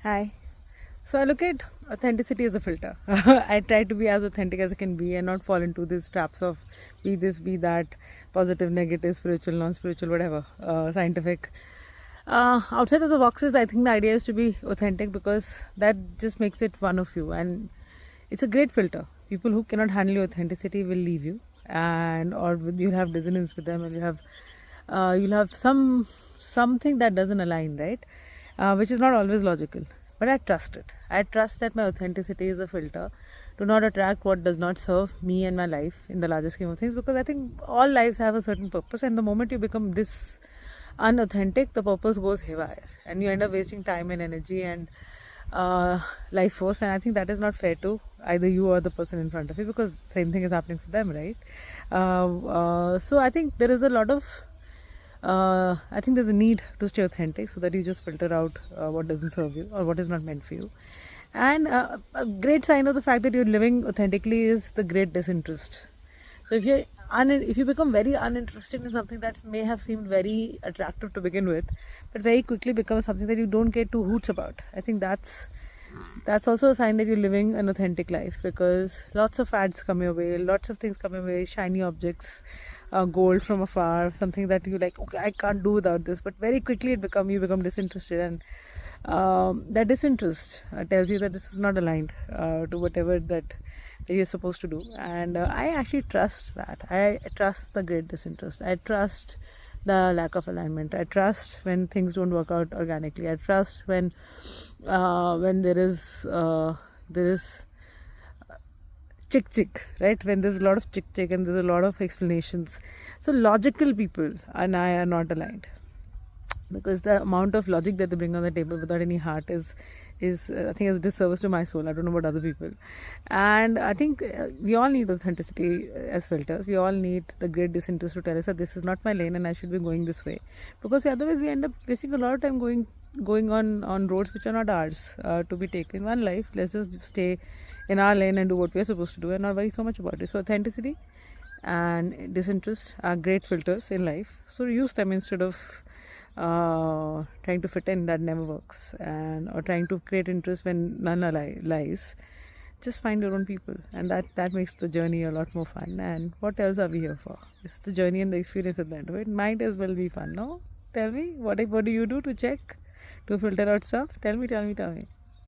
Hi. So I look at authenticity as a filter. I try to be as authentic as I can be and not fall into these traps of be this, be that, positive, negative, spiritual, non spiritual, whatever, scientific. Outside of the boxes, I think the idea is to be authentic because that just makes it one of you. And it's a great filter. People who cannot handle your authenticity will leave you, and or you'll have dissonance with them, and you'll have something that doesn't align, right? Which is not always logical. But I trust it. I trust that my authenticity is a filter to not attract what does not serve me and my life in the larger scheme of things. Because I think all lives have a certain purpose, and the moment you become this unauthentic, the purpose goes haywire, and you end up wasting time and energy and life force. And I think that is not fair to either you or the person in front of you, because same thing is happening for them, right? So I think there is a lot of I think there's a need to stay authentic so that you just filter out what doesn't serve you or what is not meant for you. And a great sign of the fact that you're living authentically is the great disinterest. So if you become very uninterested in something that may have seemed very attractive to begin with, but very quickly becomes something that you don't care two hoots about, I think that's also a sign that you're living an authentic life, because lots of ads come your way, lots of things come your way, shiny objects, gold from afar, something that you like, okay, I can't do without this, but very quickly you become disinterested, and that disinterest tells you that this is not aligned to whatever that you're supposed to do. And I actually trust that. I trust the great disinterest. I trust the lack of alignment. I trust when things don't work out organically. I trust when there is chick, right? When there's a lot of chick and there's a lot of explanations. So logical people and I are not aligned, because the amount of logic that they bring on the table without any heart is I think is a disservice to my soul. I don't know about other people. And I think we all need authenticity as filters. We all need the great disinterest to tell us that this is not my lane and I should be going this way, because otherwise we end up wasting a lot of time going on roads which are not ours to be taken. One life, let's just stay in our lane and do what we're supposed to do and not worry so much about it. So authenticity and disinterest are great filters in life, so use them instead of trying to fit in. That never works. And or trying to create interest when none lies. Just find your own people, and that makes the journey a lot more fun. And what else are we here for? It's the journey and the experience at the end of it. Might as well be fun, no? Tell me, what do you do to check, to filter out stuff? Tell me.